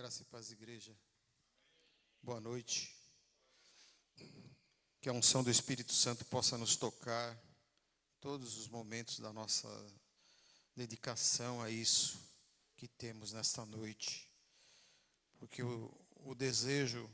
Graça e paz, igreja. Boa noite. Que a unção do Espírito Santo possa nos tocar em todos os momentos da nossa dedicação a isso que temos nesta noite. Porque o desejo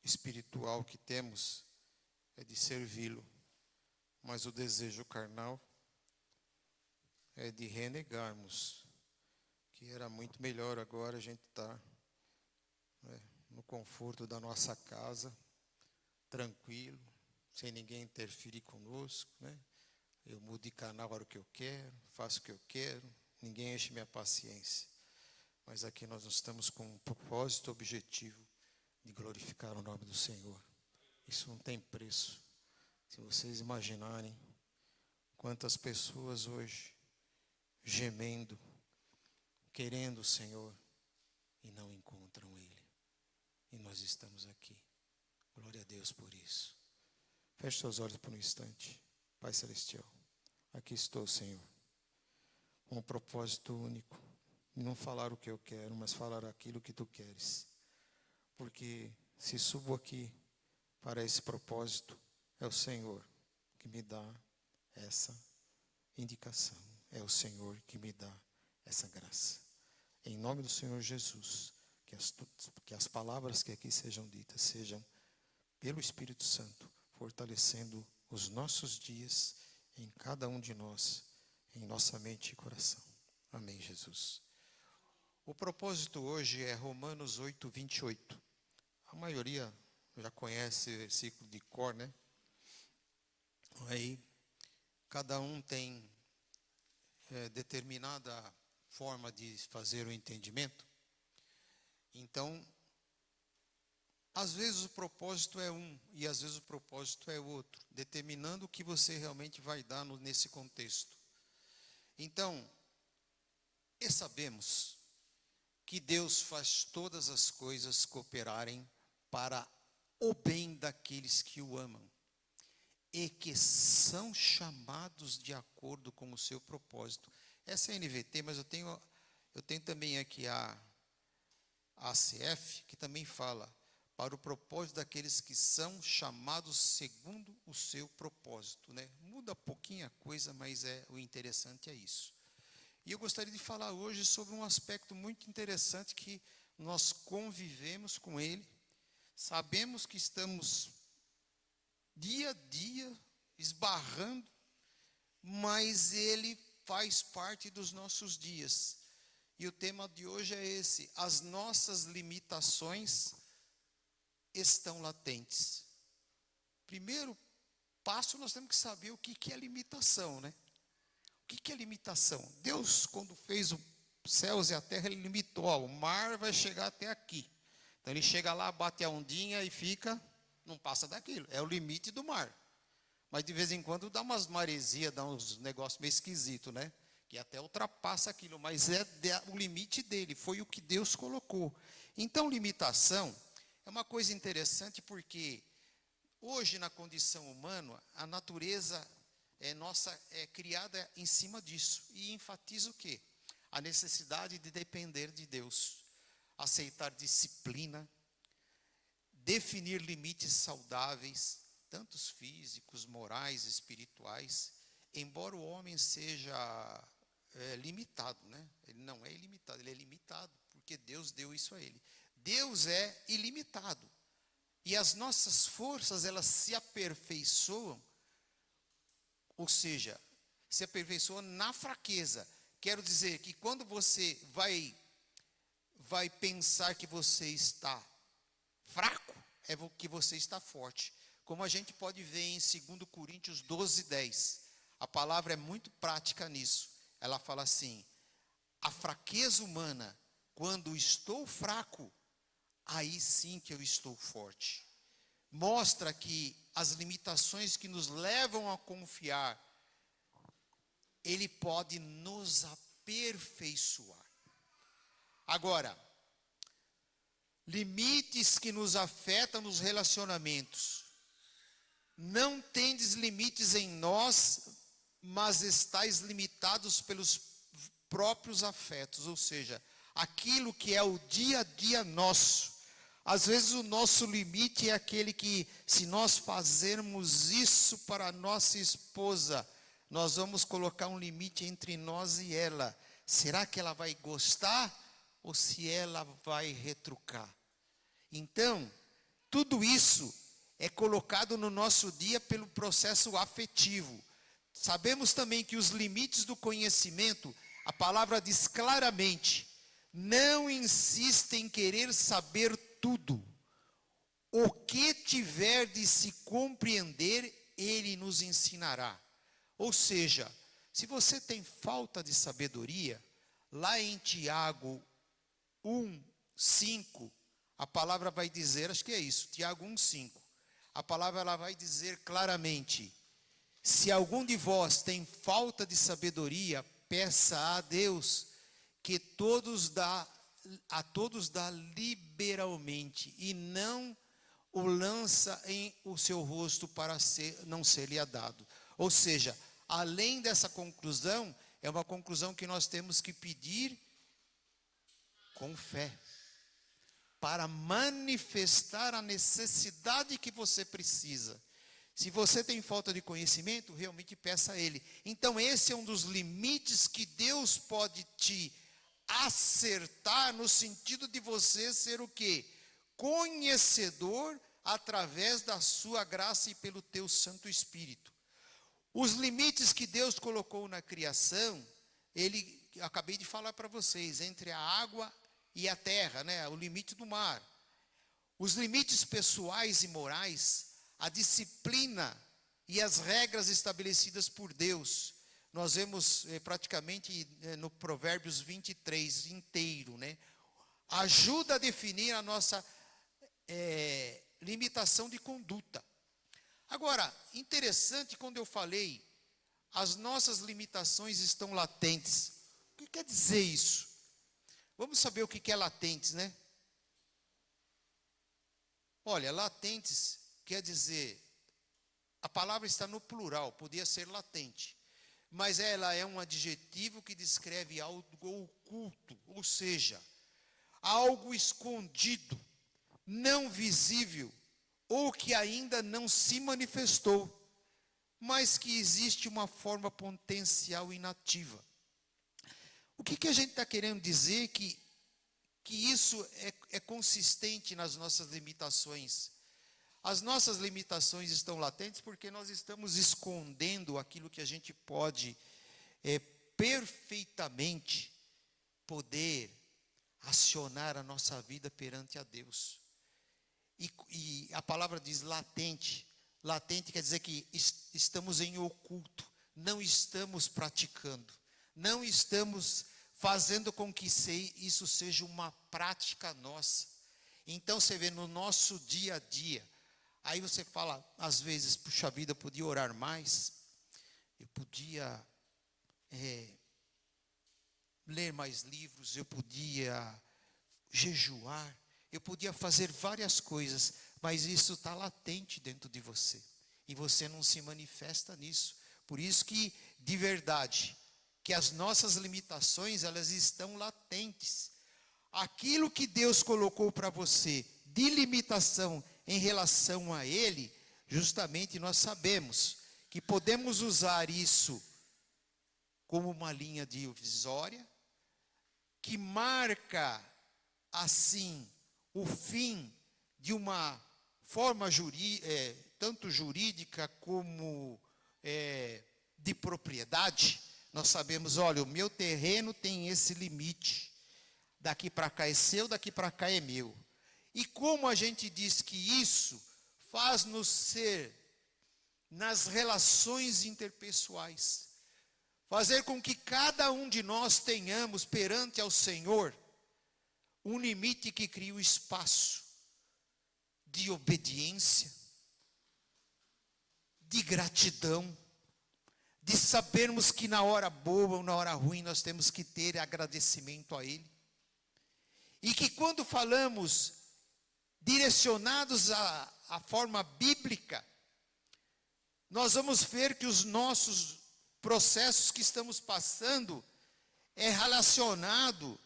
espiritual que temos é de servi-lo, mas o desejo carnal é de renegarmos, que era muito melhor agora a gente estar no conforto da nossa casa, tranquilo, sem ninguém interferir conosco, né? Eu mudo de canal a hora que eu quero, faço o que eu quero, ninguém enche minha paciência. Mas aqui nós estamos com um propósito objetivo de glorificar o nome do Senhor. Isso não tem preço. Se vocês imaginarem quantas pessoas hoje gemendo, querendo o Senhor e não encontram Ele. E nós estamos aqui. Glória a Deus por isso. Feche seus olhos por um instante. Pai Celestial, aqui estou, Senhor, com um propósito único. Não falar o que eu quero, mas falar aquilo que Tu queres. Porque se subo aqui para esse propósito, é o Senhor que me dá essa indicação. É o Senhor que me dá essa graça. Em nome do Senhor Jesus, que as palavras que aqui sejam ditas sejam pelo Espírito Santo, fortalecendo os nossos dias em cada um de nós, em nossa mente e coração. Amém, Jesus. O propósito hoje é Romanos 8, 28. A maioria já conhece esse versículo de cor, né? Aí, cada um tem determinada forma de fazer o entendimento. Então, às vezes o propósito é um e às vezes o propósito é outro, determinando o que você realmente vai dar nesse contexto. Então, e sabemos que Deus faz todas as coisas cooperarem para o bem daqueles que o amam e que são chamados de acordo com o seu propósito. Essa é a NVT, mas eu tenho também aqui a ACF, que também fala para o propósito daqueles que são chamados segundo o seu propósito, né? Muda pouquinho a coisa, mas o interessante é isso. E eu gostaria de falar hoje sobre um aspecto muito interessante que nós convivemos com ele, sabemos que estamos dia a dia esbarrando, mas ele faz parte dos nossos dias. E o tema de hoje é esse: as nossas limitações estão latentes. Primeiro passo, nós temos que saber o que é limitação, né? O que é limitação? Deus, quando fez os céus e a terra, Ele limitou. O mar vai chegar até aqui. Então Ele chega lá, bate a ondinha e fica, não passa daquilo. É o limite do mar. Mas de vez em quando dá umas maresias, dá uns negócios meio esquisitos, né? Que até ultrapassa aquilo, mas é o limite dele, foi o que Deus colocou. Então, limitação é uma coisa interessante porque hoje na condição humana, a natureza nossa é criada em cima disso. E enfatiza o quê? A necessidade de depender de Deus, aceitar disciplina, definir limites saudáveis, tanto físicos, morais, espirituais, embora o homem seja limitado, né? Ele não é ilimitado, ele é limitado, porque Deus deu isso a ele. Deus é ilimitado. E as nossas forças, elas se aperfeiçoam, ou seja, se aperfeiçoam na fraqueza. Quero dizer que quando você vai pensar que você está fraco, é que você está forte. Como a gente pode ver em 2 Coríntios 12, 10. A palavra é muito prática nisso. Ela fala assim: a fraqueza humana, quando estou fraco, aí sim que eu estou forte. Mostra que as limitações que nos levam a confiar, Ele pode nos aperfeiçoar. Agora, limites que nos afetam nos relacionamentos. Não tendes limites em nós, mas estáis limitados próprios afetos, ou seja, aquilo que é o dia a dia nosso. Às vezes o nosso limite é aquele que, se nós fazermos isso para a nossa esposa, nós vamos colocar um limite entre nós e ela. Será que ela vai gostar ou se ela vai retrucar? Então, tudo isso é colocado no nosso dia pelo processo afetivo. Sabemos também que os limites do conhecimento, a palavra diz claramente, não insiste em querer saber tudo. O que tiver de se compreender, ele nos ensinará. Ou seja, se você tem falta de sabedoria, lá em Tiago 1:5, a palavra vai dizer, acho que é isso, Tiago 1:5. A palavra ela vai dizer claramente: se algum de vós tem falta de sabedoria, peça a Deus, que a todos dá liberalmente, e não o lança em o seu rosto para não ser lhe dado. Ou seja, além dessa conclusão, é uma conclusão que nós temos que pedir com fé, para manifestar a necessidade que você precisa. Se você tem falta de conhecimento, realmente peça a Ele. Então esse é um dos limites que Deus pode te acertar, no sentido de você ser o quê? Conhecedor através da sua graça e pelo teu Santo Espírito. Os limites que Deus colocou na criação, acabei de falar para vocês, entre a água e a terra, né? O limite do mar. Os limites pessoais e morais, a disciplina e as regras estabelecidas por Deus. Nós vemos praticamente no Provérbios 23 inteiro, né? Ajuda a definir a nossa limitação de conduta. Agora, interessante, quando eu falei, as nossas limitações estão latentes. O que quer dizer isso? Vamos saber o que é latentes, né? Olha, latentes quer dizer, a palavra está no plural, podia ser latente, mas ela é um adjetivo que descreve algo oculto, ou seja, algo escondido, não visível, ou que ainda não se manifestou, mas que existe uma forma potencial inativa. O que a gente está querendo dizer que isso é consistente nas nossas limitações? As nossas limitações estão latentes porque nós estamos escondendo aquilo que a gente pode perfeitamente poder acionar a nossa vida perante a Deus. E a palavra diz latente. Latente quer dizer que estamos em oculto, não estamos praticando, não estamos fazendo com que isso seja uma prática nossa. Então você vê no nosso dia a dia, aí você fala, às vezes, puxa vida, eu podia orar mais, eu podia ler mais livros, eu podia jejuar, eu podia fazer várias coisas, mas isso está latente dentro de você, e você não se manifesta nisso. Por isso que, de verdade, que as nossas limitações, elas estão latentes. Aquilo que Deus colocou para você de limitação em relação a Ele, justamente nós sabemos que podemos usar isso como uma linha divisória, que marca, assim, o fim de uma forma tanto jurídica como de propriedade. Nós sabemos, olha, o meu terreno tem esse limite, daqui para cá é seu, daqui para cá é meu. E como a gente diz que isso faz-nos ser, nas relações interpessoais, fazer com que cada um de nós tenhamos perante ao Senhor um limite que cria o espaço de obediência, de gratidão, de sabermos que na hora boa ou na hora ruim nós temos que ter agradecimento a Ele. E que quando falamos direcionados à forma bíblica, nós vamos ver que os nossos processos que estamos passando é relacionado,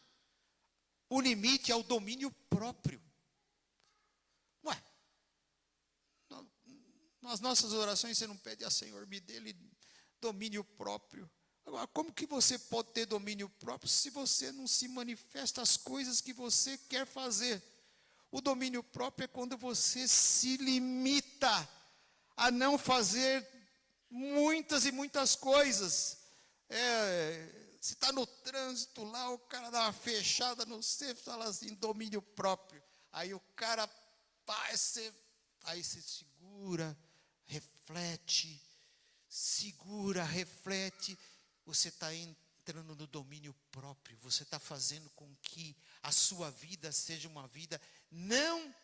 o limite ao domínio próprio. Ué, nas nossas orações você não pede a Senhor, me dê domínio próprio. Agora, como que você pode ter domínio próprio se você não se manifesta as coisas que você quer fazer? O domínio próprio é quando você se limita a não fazer muitas e muitas coisas. Você está no trânsito lá, o cara dá uma fechada no você, fala assim, domínio próprio. Aí o cara, aí você segura, reflete, você está entrando no domínio próprio, você está fazendo com que a sua vida seja uma vida não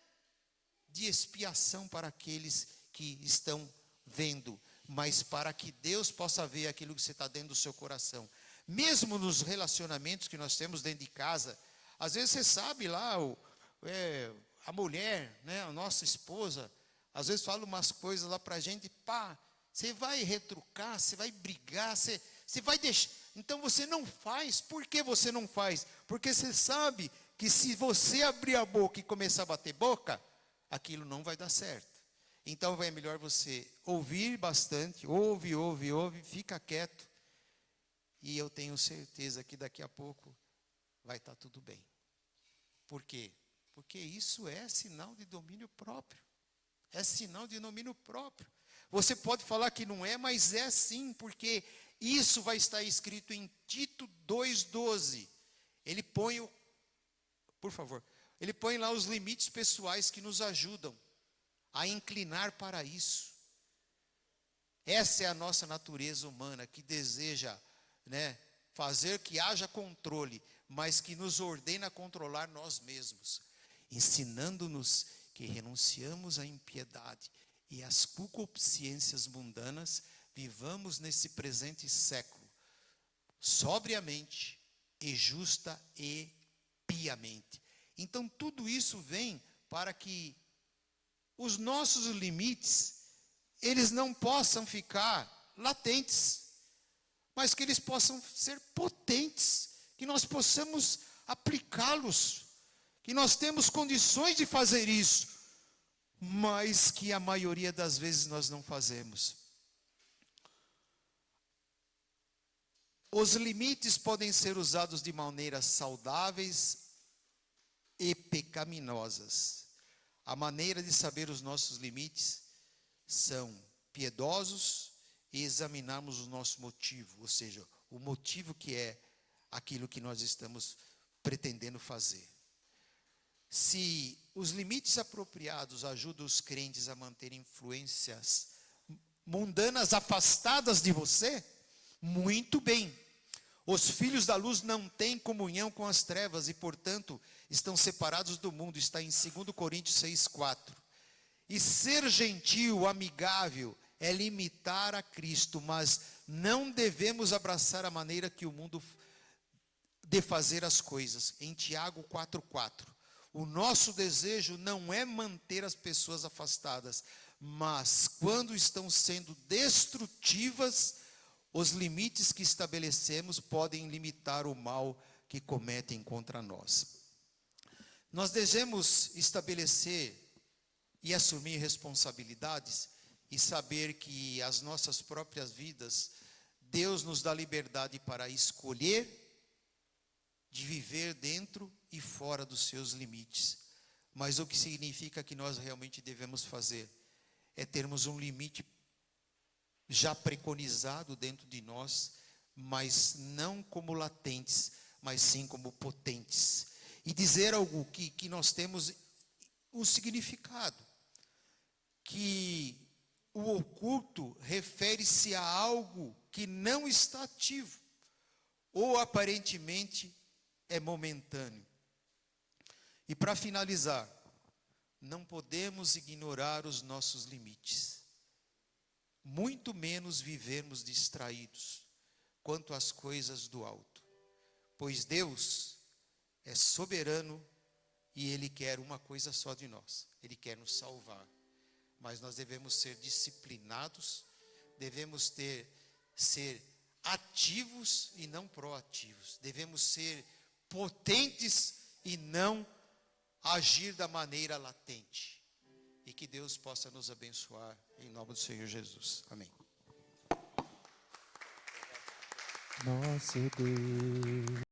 de expiação para aqueles que estão vendo, mas para que Deus possa ver aquilo que você está dentro do seu coração. Mesmo nos relacionamentos que nós temos dentro de casa, às vezes você sabe lá, a mulher, né, a nossa esposa, às vezes fala umas coisas lá para a gente, você vai retrucar, você vai brigar, você vai deixar. Então você não faz. Por que você não faz? Porque você sabe que se você abrir a boca e começar a bater boca, aquilo não vai dar certo. Então é melhor você ouvir bastante, ouve, fica quieto. E eu tenho certeza que daqui a pouco vai estar tudo bem. Por quê? Porque isso é sinal de domínio próprio. É sinal de domínio próprio. Você pode falar que não é, mas é sim, porque isso vai estar escrito em Tito 2,12. Ele põe lá os limites pessoais que nos ajudam a inclinar para isso. Essa é a nossa natureza humana que deseja, né, fazer que haja controle, mas que nos ordena a controlar nós mesmos, ensinando-nos que renunciamos à impiedade e às concupiscências mundanas, vivamos nesse presente século, sobriamente e justa e piamente. Então tudo isso vem para que os nossos limites, eles não possam ficar latentes, mas que eles possam ser potentes, que nós possamos aplicá-los, que nós temos condições de fazer isso, mas que a maioria das vezes nós não fazemos. Os limites podem ser usados de maneiras saudáveis e pecaminosas. A maneira de saber os nossos limites são piedosos e examinarmos o nosso motivo, ou seja, o motivo que é aquilo que nós estamos pretendendo fazer. Se os limites apropriados ajudam os crentes a manter influências mundanas afastadas de você, muito bem. Os filhos da luz não têm comunhão com as trevas e, portanto, estão separados do mundo. Está em 2 Coríntios 6,4. E ser gentil, amigável, é limitar a Cristo, mas não devemos abraçar a maneira que o mundo de fazer as coisas. Em Tiago 4,4. O nosso desejo não é manter as pessoas afastadas, mas quando estão sendo destrutivas, os limites que estabelecemos podem limitar o mal que cometem contra nós. Nós devemos estabelecer e assumir responsabilidades e saber que as nossas próprias vidas, Deus nos dá liberdade para escolher de viver dentro e fora dos seus limites. Mas o que significa que nós realmente devemos fazer é termos um limite já preconizado dentro de nós, mas não como latentes, mas sim como potentes. E dizer algo que nós temos um significado, que o oculto refere-se a algo que não está ativo, ou aparentemente é momentâneo. E para finalizar, não podemos ignorar os nossos limites, muito menos vivermos distraídos quanto às coisas do alto, pois Deus é soberano e Ele quer uma coisa só de nós, Ele quer nos salvar, mas nós devemos ser disciplinados, devemos ser ativos e não proativos. Devemos ser potentes e não agir da maneira latente. E que Deus possa nos abençoar em nome do Senhor Jesus. Amém. Nosso Deus.